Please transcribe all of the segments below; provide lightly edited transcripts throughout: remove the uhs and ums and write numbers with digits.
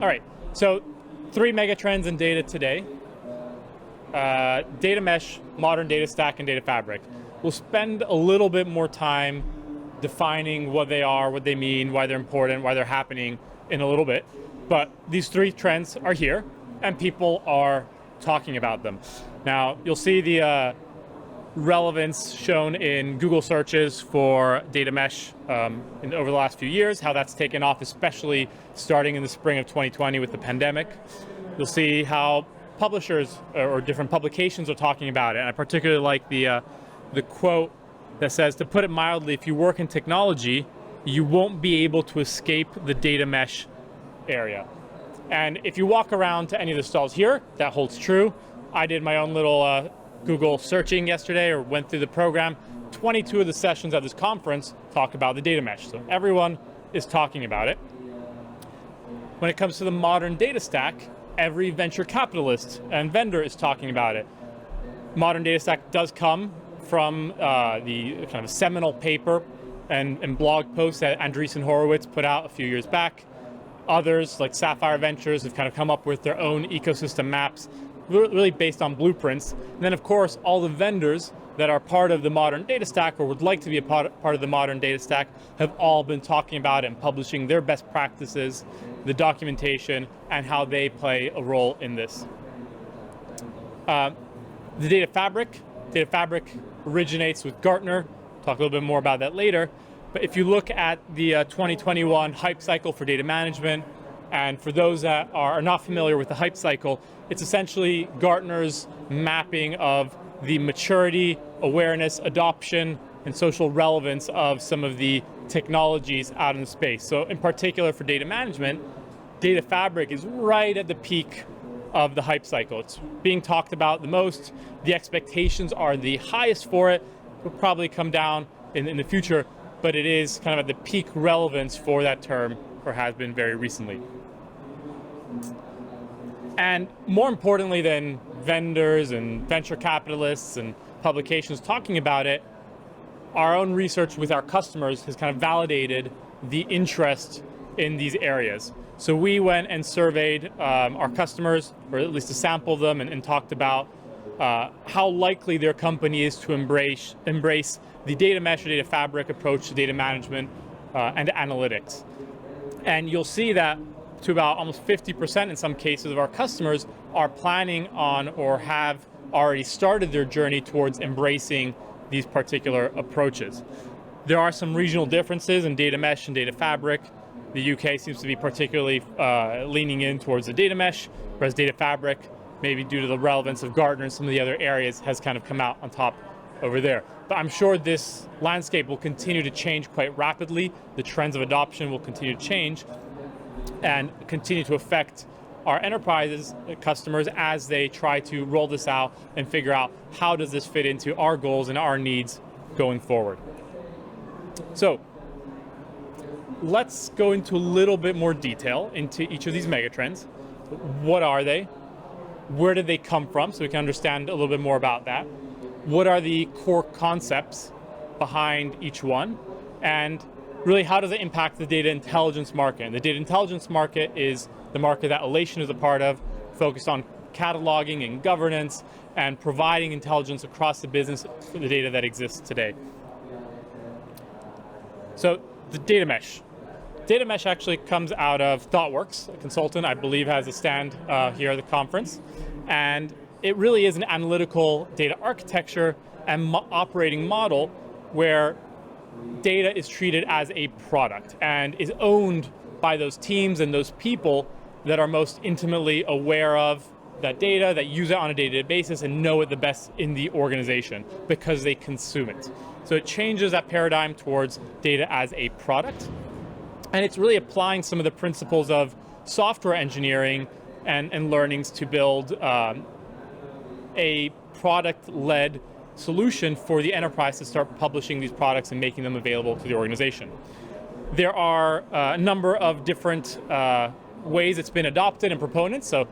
All right, so 3 mega trends in data today. Data mesh, modern data stack, and data fabric. We'll spend a little bit more time defining what they are, what they mean, why they're important, why they're happening in a little bit. But these 3 trends are here, and people are talking about them. Now, you'll see the relevance shown in Google searches for data mesh over the last few years, how that's taken off, especially starting in the spring of 2020 with the pandemic. You'll see how publishers or different publications are talking about it. And I particularly like the quote that says, to put it mildly, if you work in technology, you won't be able to escape the data mesh area. And if you walk around to any of the stalls here, that holds true. I did my own little Google searching yesterday, or went through the program. 22 of the sessions at this conference talk about the data mesh. So everyone is talking about it. When it comes to the modern data stack, every venture capitalist and vendor is talking about it. Modern data stack does come from the kind of seminal paper and blog post that Andreessen Horowitz put out a few years back. Others, like Sapphire Ventures, have kind of come up with their own ecosystem maps, really based on blueprints. And then, of course, all the vendors that are part of the modern data stack or would like to be a part of the modern data stack have all been talking about it and publishing their best practices, the documentation, and how they play a role in this. The data fabric originates with Gartner. Talk a little bit more about that later. But if you look at the 2021 hype cycle for data management, and for those that are not familiar with the hype cycle, it's essentially Gartner's mapping of the maturity, awareness, adoption, and social relevance of some of the technologies out in space. So in particular for data management, data fabric is right at the peak of the hype cycle. It's being talked about the most. The expectations are the highest for it. Will probably come down in the future, but it is kind of at the peak relevance for that term, or has been very recently. And more importantly than vendors and venture capitalists and publications talking about it, our own research with our customers has kind of validated the interest in these areas. So we went and surveyed our customers, or at least a sample of them, and talked about how likely their company is to embrace the data mesh or data fabric approach to data management and analytics. And you'll see that to about almost 50% in some cases of our customers are planning on or have already started their journey towards embracing these particular approaches. There are some regional differences in data mesh and data fabric. The UK seems to be particularly leaning in towards the data mesh, whereas data fabric, maybe due to the relevance of Gartner and some of the other areas, has kind of come out on top over there. But I'm sure this landscape will continue to change quite rapidly. The trends of adoption will continue to change and continue to affect our enterprises, customers, as they try to roll this out and figure out how does this fit into our goals and our needs going forward. So let's go into a little bit more detail into each of these megatrends. What are they? Where did they come from? So we can understand a little bit more about that. What are the core concepts behind each one? And really, how does it impact the data intelligence market? And the data intelligence market is the market that Alation is a part of, focused on cataloging and governance and providing intelligence across the business for the data that exists today. So the data mesh. Data mesh actually comes out of ThoughtWorks, a consultant I believe has a stand here at the conference. And it really is an analytical data architecture and operating model where data is treated as a product and is owned by those teams and those people that are most intimately aware of that data, that use it on a day-to-day basis and know it the best in the organization because they consume it. So it changes that paradigm towards data as a product. And it's really applying some of the principles of software engineering and learnings to build a product-led solution for the enterprise to start publishing these products and making them available to the organization. There are a number of different ways it's been adopted and proponents. So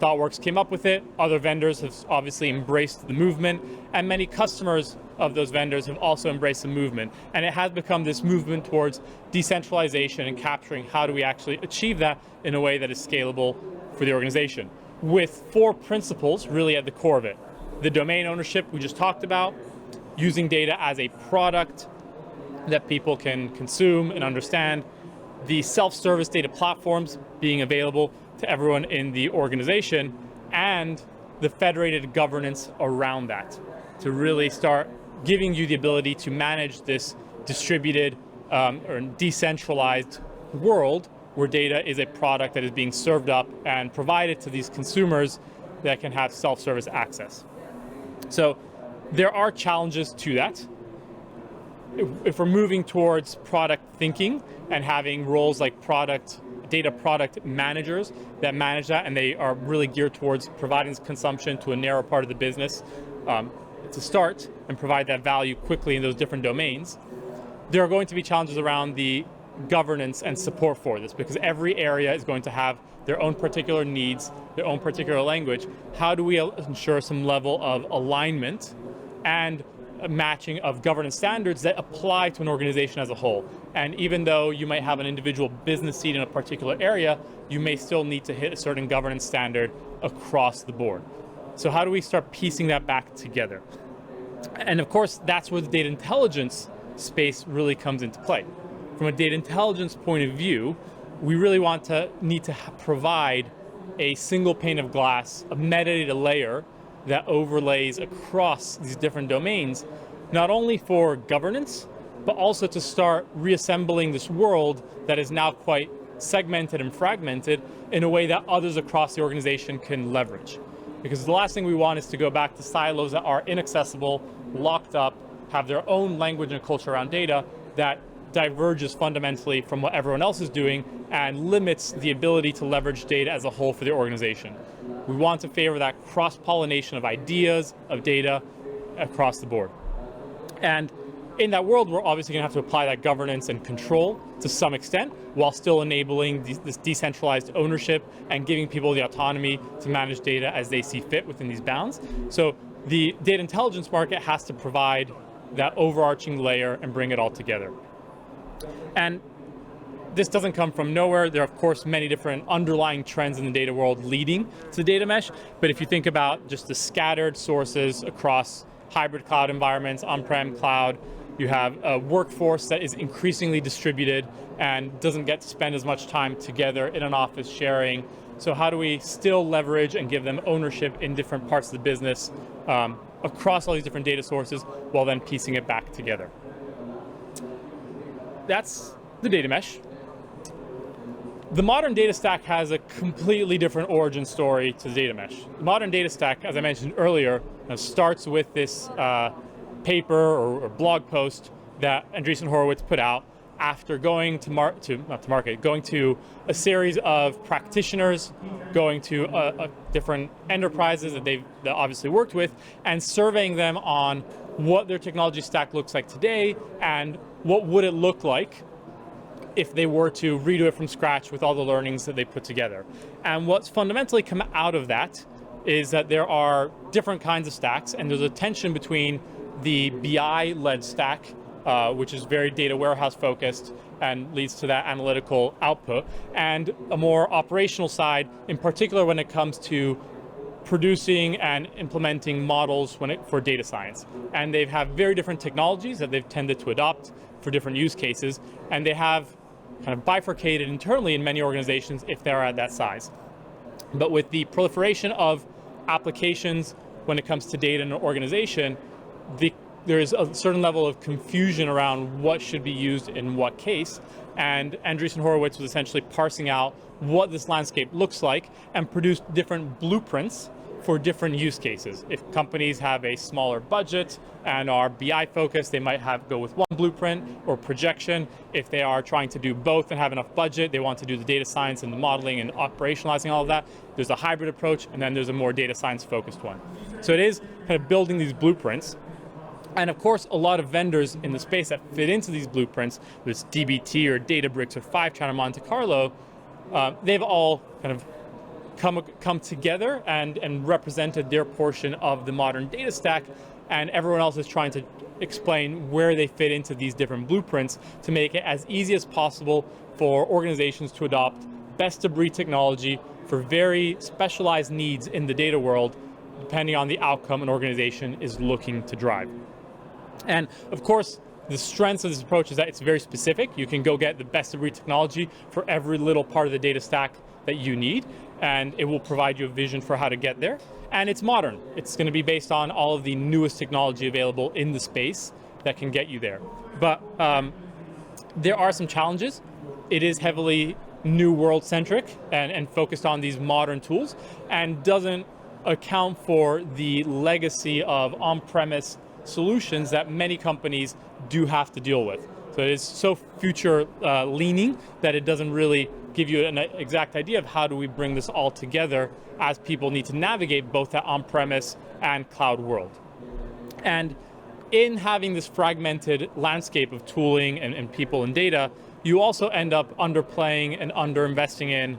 ThoughtWorks came up with it. Other vendors have obviously embraced the movement, and many customers of those vendors have also embraced the movement. And it has become this movement towards decentralization and capturing how do we actually achieve that in a way that is scalable for the organization, with 4 principles really at the core of it. The domain ownership we just talked about, using data as a product that people can consume and understand, the self-service data platforms being available to everyone in the organization, and the federated governance around that to really start giving you the ability to manage this distributed or decentralized world where data is a product that is being served up and provided to these consumers that can have self-service access. So there are challenges to that. If we're moving towards product thinking and having roles like data product managers that manage that, and they are really geared towards providing consumption to a narrow part of the business to start and provide that value quickly in those different domains, there are going to be challenges around the governance and support for this, because every area is going to have their own particular needs, their own particular language. How do we ensure some level of alignment and matching of governance standards that apply to an organization as a whole? And even though you might have an individual business seat in a particular area, you may still need to hit a certain governance standard across the board. So how do we start piecing that back together? And of course, that's where the data intelligence space really comes into play. From a data intelligence point of view, we really need to provide a single pane of glass, a metadata layer that overlays across these different domains, not only for governance, but also to start reassembling this world that is now quite segmented and fragmented in a way that others across the organization can leverage. Because the last thing we want is to go back to silos that are inaccessible, locked up, have their own language and culture around data that diverges fundamentally from what everyone else is doing and limits the ability to leverage data as a whole for the organization. We want to favor that cross-pollination of ideas, of data across the board. And in that world, we're obviously going to have to apply that governance and control to some extent, while still enabling this decentralized ownership and giving people the autonomy to manage data as they see fit within these bounds. So the data intelligence market has to provide that overarching layer and bring it all together. And this doesn't come from nowhere. There are, of course, many different underlying trends in the data world leading to data mesh. But if you think about just the scattered sources across hybrid cloud environments, on-prem cloud, you have a workforce that is increasingly distributed and doesn't get to spend as much time together in an office sharing. So how do we still leverage and give them ownership in different parts of the business across all these different data sources, while then piecing it back together? That's the data mesh. The modern data stack has a completely different origin story to the data mesh. The modern data stack, as I mentioned earlier, starts with this paper or blog post that Andreessen Horowitz put out after going going to a series of practitioners, going to different enterprises that they've obviously worked with, and surveying them on what their technology stack looks like today and what would it look like if they were to redo it from scratch with all the learnings that they put together. And what's fundamentally come out of that is that there are different kinds of stacks, and there's a tension between the BI-led stack, which is very data warehouse focused and leads to that analytical output, and a more operational side, in particular when it comes to producing and implementing models for data science. And they have very different technologies that they've tended to adopt for different use cases, and they have kind of bifurcated internally in many organizations if they're at that size. But with the proliferation of applications when it comes to data in an organization, there is a certain level of confusion around what should be used in what case, and Andreessen Horowitz was essentially parsing out what this landscape looks like and produced different blueprints for different use cases. If companies have a smaller budget and are BI focused, they might go with one blueprint or projection. If they are trying to do both and have enough budget, they want to do the data science and the modeling and operationalizing all of that. There's a hybrid approach, and then there's a more data science focused one. So it is kind of building these blueprints. And of course, a lot of vendors in the space that fit into these blueprints, whether it's DBT or Databricks or Fivetran or Monte Carlo, they've all kind of come together and represented their portion of the modern data stack, and everyone else is trying to explain where they fit into these different blueprints to make it as easy as possible for organizations to adopt best-of-breed technology for very specialized needs in the data world, depending on the outcome an organization is looking to drive. And of course, the strengths of this approach is that it's very specific. You can go get the best-of-breed technology for every little part of the data stack that you need, and it will provide you a vision for how to get there. And it's modern. It's going to be based on all of the newest technology available in the space that can get you there. But there are some challenges. It is heavily new world centric and focused on these modern tools, and doesn't account for the legacy of on-premise solutions that many companies do have to deal with. So it is so future leaning that it doesn't really give you an exact idea of how do we bring this all together as people need to navigate both that on-premise and cloud world. And in having this fragmented landscape of tooling and people and data, you also end up underplaying and underinvesting in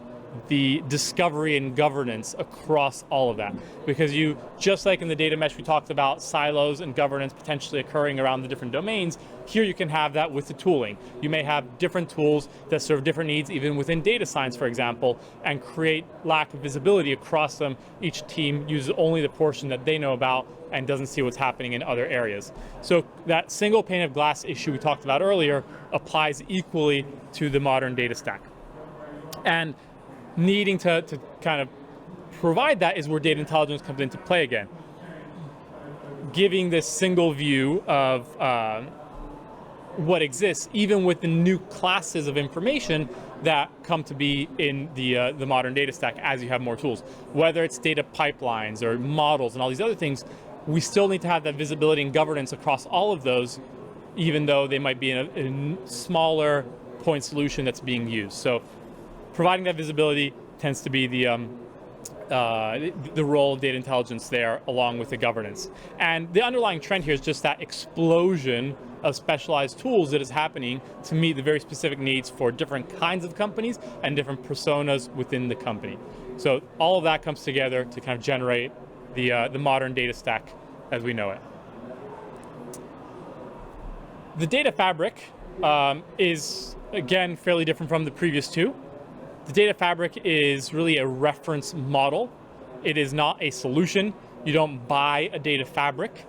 the discovery and governance across all of that. Because you, just like in the data mesh we talked about, silos and governance potentially occurring around the different domains, here you can have that with the tooling. You may have different tools that serve different needs, even within data science, for example, and create lack of visibility across them. Each team uses only the portion that they know about and doesn't see what's happening in other areas. So that single pane of glass issue we talked about earlier applies equally to the modern data stack. And needing to kind of provide that is where data intelligence comes into play again. Giving this single view of what exists, even with the new classes of information that come to be in the modern data stack as you have more tools. Whether it's data pipelines or models and all these other things, we still need to have that visibility and governance across all of those, even though they might be in a smaller point solution that's being used. So providing that visibility tends to be the role of data intelligence there, along with the governance. And the underlying trend here is just that explosion of specialized tools that is happening to meet the very specific needs for different kinds of companies and different personas within the company. So all of that comes together to kind of generate the modern data stack as we know it. The data fabric is, again, fairly different from the previous two. The data fabric is really a reference model. It is not a solution. You don't buy a data fabric.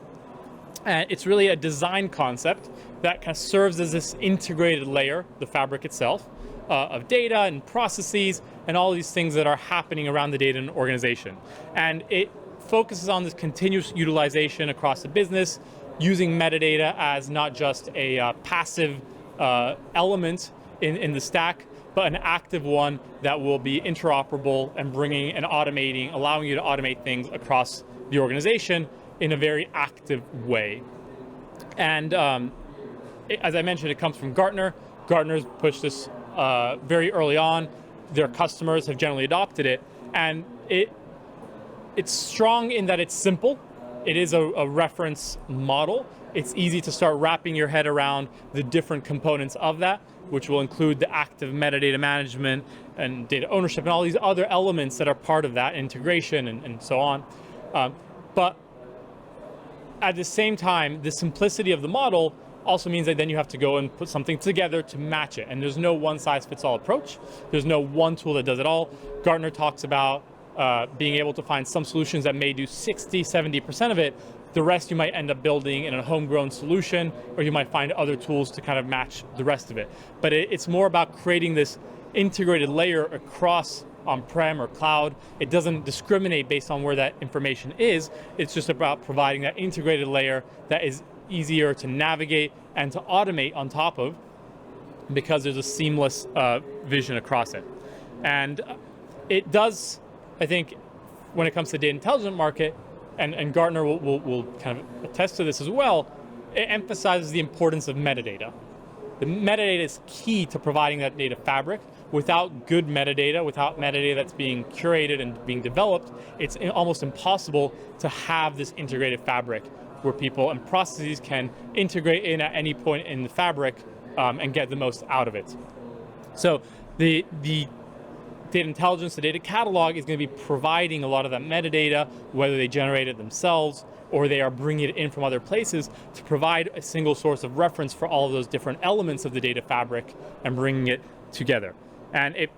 And it's really a design concept that kind of serves as this integrated layer, the fabric itself, of data and processes and all these things that are happening around the data in an organization. And it focuses on this continuous utilization across the business, using metadata as not just a passive element in the stack, but an active one that will be interoperable and bringing and automating, allowing you to automate things across the organization in a very active way. And as I mentioned, it comes from Gartner. Gartner's pushed this very early on. Their customers have generally adopted it. And it's strong in that it's simple. It is a reference model. It's easy to start wrapping your head around the different components of that, which will include the active metadata management and data ownership and all these other elements that are part of that integration and so on. But at the same time, the simplicity of the model also means that then you have to go and put something together to match it. And there's no one-size-fits-all approach. There's no one tool that does it all. Gartner talks about being able to find some solutions that may do 60, 70% of it. The rest you might end up building in a homegrown solution, or you might find other tools to kind of match the rest of it. But it's more about creating this integrated layer across on-prem or cloud. It doesn't discriminate based on where that information is. It's just about providing that integrated layer that is easier to navigate and to automate on top of, because there's a seamless vision across it. And it does, I think, when it comes to the data intelligence market, and Gartner will kind of attest to this as well, it emphasizes the importance of metadata. The metadata is key to providing that data fabric. Without good metadata, without metadata that's being curated and being developed, it's almost impossible to have this integrated fabric where people and processes can integrate in at any point in the fabric and get the most out of it. So the data intelligence, the data catalog, is going to be providing a lot of that metadata, whether they generate it themselves or they are bringing it in from other places, to provide a single source of reference for all of those different elements of the data fabric and bringing it together. And it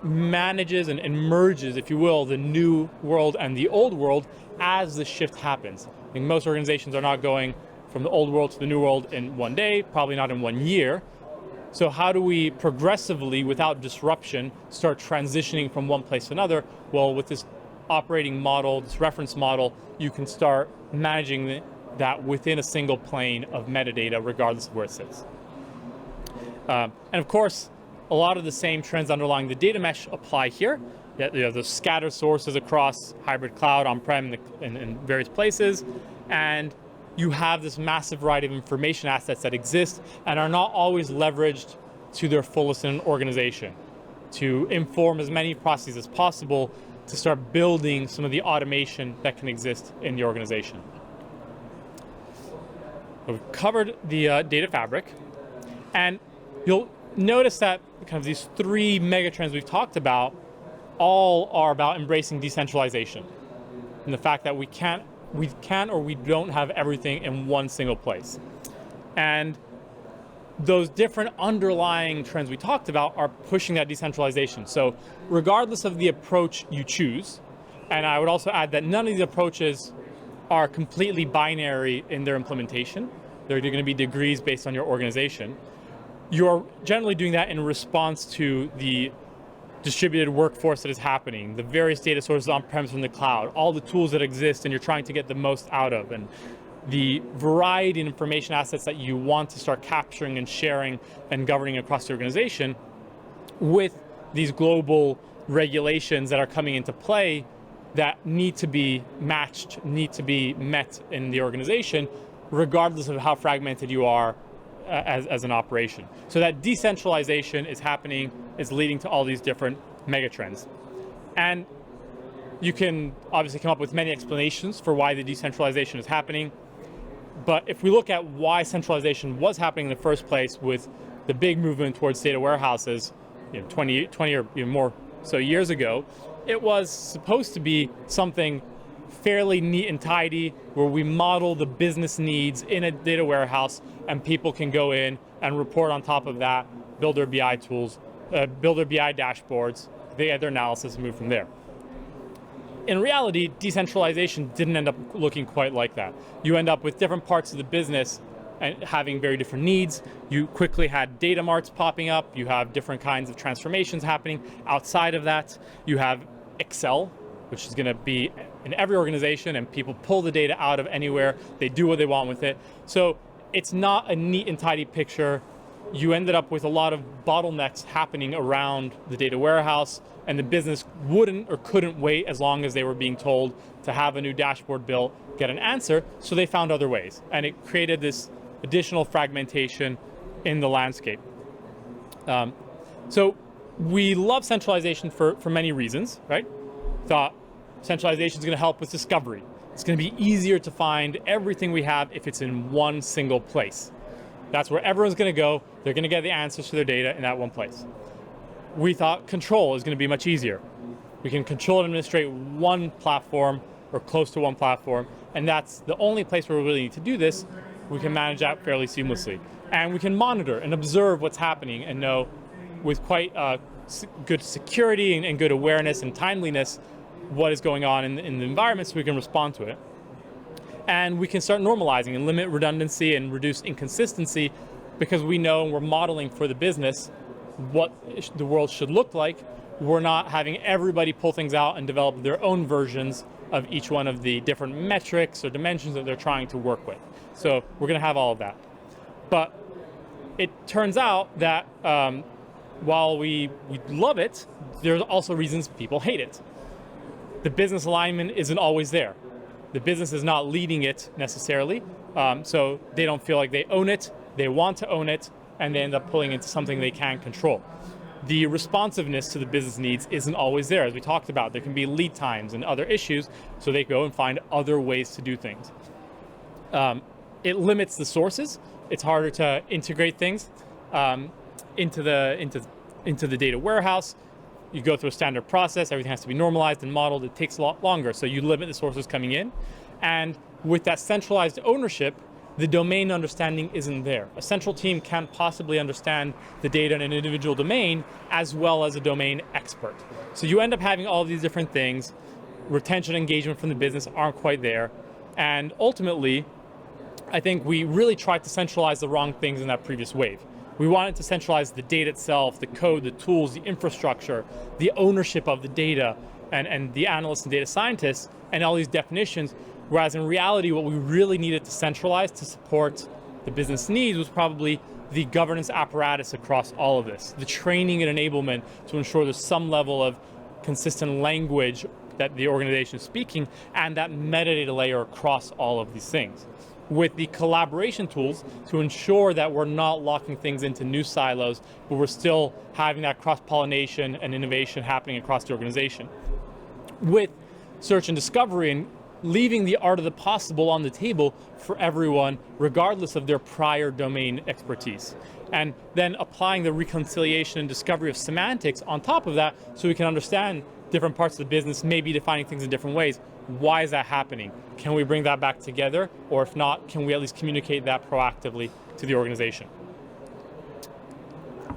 manages and merges, if you will, the new world and the old world as the shift happens. I think most organizations are not going from the old world to the new world in one day, probably not in 1 year. So how do we progressively, without disruption, start transitioning from one place to another? Well, with this operating model, this reference model, you can start managing that within a single plane of metadata, regardless of where it sits. And of course, a lot of the same trends underlying the data mesh apply here. You have those scattered sources across hybrid cloud, on-prem, in various places, and you have this massive variety of information assets that exist and are not always leveraged to their fullest in an organization to inform as many processes as possible to start building some of the automation that can exist in the organization. We've covered the data fabric, and you'll notice that kind of these three mega trends we've talked about all are about embracing decentralization and the fact that we can't or we don't have everything in one single place. And those different underlying trends we talked about are pushing that decentralization. So regardless of the approach you choose, and I would also add that none of these approaches are completely binary in their implementation. They're going to be degrees based on your organization. You're generally doing that in response to the distributed workforce that is happening, the various data sources on-premise in the cloud, all the tools that exist and you're trying to get the most out of, and the variety of information assets that you want to start capturing and sharing and governing across the organization with these global regulations that are coming into play that need to be matched, need to be met in the organization, regardless of how fragmented you are as an operation. So that decentralization is happening, is leading to all these different megatrends. And you can obviously come up with many explanations for why the decentralization is happening. But if we look at why centralization was happening in the first place with the big movement towards data warehouses, 20 or even more so years ago, it was supposed to be something fairly neat and tidy, where we model the business needs in a data warehouse and people can go in and report on top of that, build their BI tools, build their BI dashboards, they add their analysis and move from there. In reality, decentralization didn't end up looking quite like that. You end up with different parts of the business and having very different needs. You quickly had data marts popping up. You have different kinds of transformations happening. Outside of that, you have Excel, which is going to be in every organization, and people pull the data out of anywhere. They do what they want with it. So it's not a neat and tidy picture. You ended up with a lot of bottlenecks happening around the data warehouse, and the business wouldn't or couldn't wait as long as they were being told to have a new dashboard built, get an answer, so they found other ways. And it created this additional fragmentation in the landscape. So we love centralization for many reasons, right? Thought centralization is going to help with discovery. It's going to be easier to find everything we have if it's in one single place. That's where everyone's going to go. They're going to get the answers to their data in that one place. We thought control is going to be much easier. We can control and administrate one platform or close to one platform, and that's the only place where we really need to do this. We can manage that fairly seamlessly. And we can monitor and observe what's happening and know with quite good security and good awareness and timeliness what is going on in the environment, so we can respond to it. And we can start normalizing and limit redundancy and reduce inconsistency, because we know and we're modeling for the business what the world should look like. We're not having everybody pull things out and develop their own versions of each one of the different metrics or dimensions that they're trying to work with. So we're going to have all of that. But it turns out that while we love it, there's also reasons people hate it. The business alignment isn't always there. The business is not leading it necessarily, so they don't feel like they own it, they want to own it, and they end up pulling into something they can't control. The responsiveness to the business needs isn't always there. As we talked about, there can be lead times and other issues, so they go and find other ways to do things. It limits the sources. It's harder to integrate things into the data warehouse. you go through a standard process, everything has to be normalized and modeled, it takes a lot longer, so you limit the sources coming in. And with that centralized ownership, the domain understanding isn't there. A central team can't possibly understand the data in an individual domain as well as a domain expert. So you end up having all these different things, retention, engagement from the business aren't quite there, and ultimately, I think we really tried to centralize the wrong things in that previous wave. We wanted to centralize the data itself, the code, the tools, the infrastructure, the ownership of the data, and the analysts and data scientists, and all these definitions, whereas in reality, what we really needed to centralize to support the business needs was probably the governance apparatus across all of this, the training and enablement to ensure there's some level of consistent language that the organization is speaking, and that metadata layer across all of these things, with the collaboration tools to ensure that we're not locking things into new silos, but we're still having that cross-pollination and innovation happening across the organization. With search and discovery and leaving the art of the possible on the table for everyone, regardless of their prior domain expertise. And then applying the reconciliation and discovery of semantics on top of that so we can understand different parts of the business, maybe defining things in different ways. Why is that happening? Can we bring that back together? Or if not, can we at least communicate that proactively to the organization?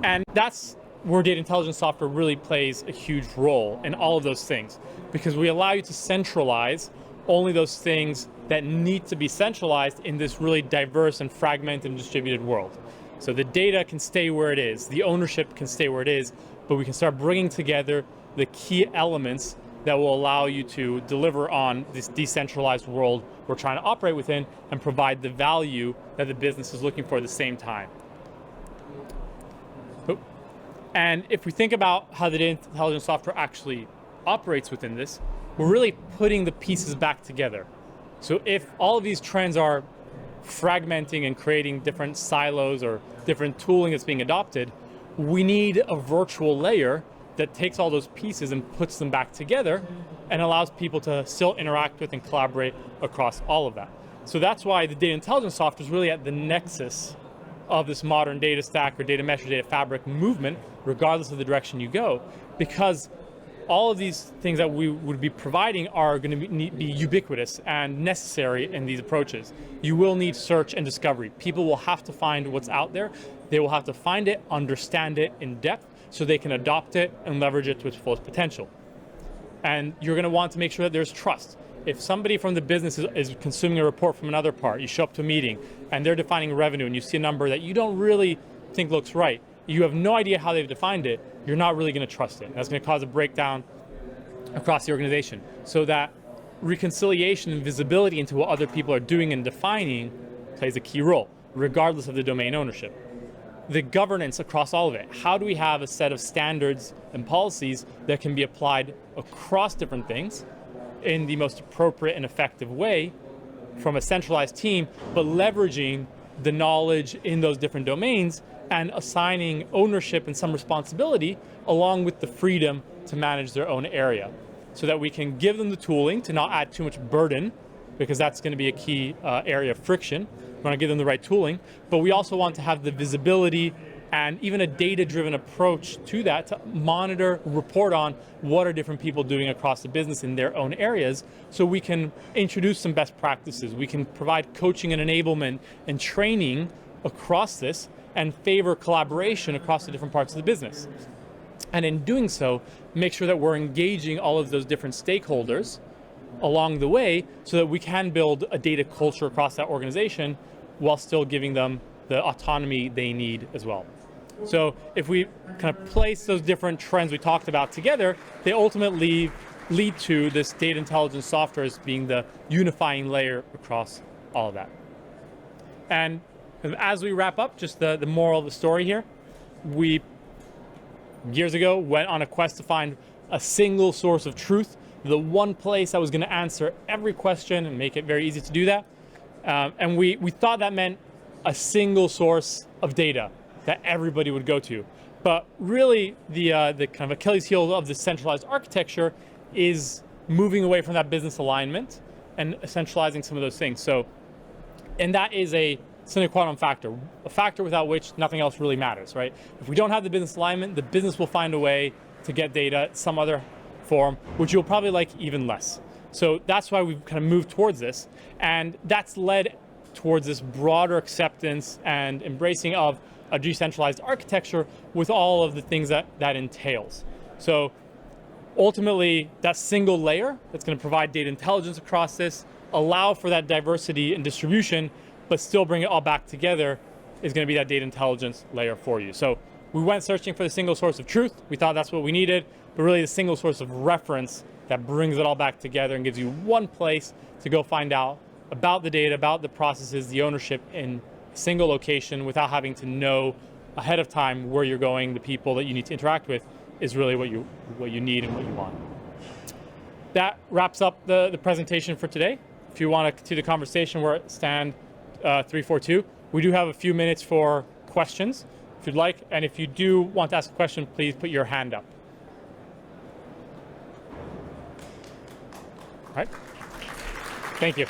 And that's where data intelligence software really plays a huge role in all of those things, because we allow you to centralize only those things that need to be centralized in this really diverse and fragmented and distributed world. So the data can stay where it is, the ownership can stay where it is, but we can start bringing together the key elements that will allow you to deliver on this decentralized world we're trying to operate within and provide the value that the business is looking for at the same time. And if we think about how the data intelligence software actually operates within this, we're really putting the pieces back together. So if all of these trends are fragmenting and creating different silos or different tooling that's being adopted, we need a virtual layer that takes all those pieces and puts them back together and allows people to still interact with and collaborate across all of that. So that's why the data intelligence software is really at the nexus of this modern data stack or data mesh or data fabric movement, regardless of the direction you go, because all of these things that we would be providing are going to be ubiquitous and necessary in these approaches. You will need search and discovery. People will have to find what's out there. They will have to find it, understand it in depth, so they can adopt it and leverage it to its fullest potential. And you're going to want to make sure that there's trust. If somebody from the business is consuming a report from another part, you show up to a meeting and they're defining revenue and you see a number that you don't really think looks right, you have no idea how they've defined it, you're not really going to trust it. And that's going to cause a breakdown across the organization. So that reconciliation and visibility into what other people are doing and defining plays a key role, regardless of the domain ownership. The governance across all of it. How do we have a set of standards and policies that can be applied across different things in the most appropriate and effective way from a centralized team, but leveraging the knowledge in those different domains and assigning ownership and some responsibility along with the freedom to manage their own area, so that we can give them the tooling to not add too much burden, because that's going to be a key area of friction. We want to give them the right tooling, but we also want to have the visibility and even a data-driven approach to that to monitor, report on what are different people doing across the business in their own areas, so we can introduce some best practices. We can provide coaching and enablement and training across this and favor collaboration across the different parts of the business. And in doing so, make sure that we're engaging all of those different stakeholders along the way so that we can build a data culture across that organization while still giving them the autonomy they need as well. So if we kind of place those different trends we talked about together, they ultimately lead to this data intelligence software as being the unifying layer across all of that. And as we wrap up, just the moral of the story here, we years ago went on a quest to find a single source of truth, the one place that was going to answer every question and make it very easy to do that. And we thought that meant a single source of data that everybody would go to. But really, the kind of Achilles heel of the centralized architecture is moving away from that business alignment and centralizing some of those things. So, and that is a sine qua non factor, a factor without which nothing else really matters, right? If we don't have the business alignment, the business will find a way to get data, some other form, which you'll probably like even less. So that's why we've kind of moved towards this. And that's led towards this broader acceptance and embracing of a decentralized architecture with all of the things that entails. So ultimately, that single layer that's going to provide data intelligence across this, allow for that diversity and distribution, but still bring it all back together, is going to be that data intelligence layer for you. So we went searching for the single source of truth. We thought that's what we needed, but really the single source of reference that brings it all back together and gives you one place to go find out about the data, about the processes, the ownership in a single location without having to know ahead of time where you're going, the people that you need to interact with, is really what you need and what you want. That wraps up the presentation for today. If you want to continue the conversation, we're at stand 342. We do have a few minutes for questions, if you'd like, and if you do want to ask a question, please put your hand up. All right. Thank you.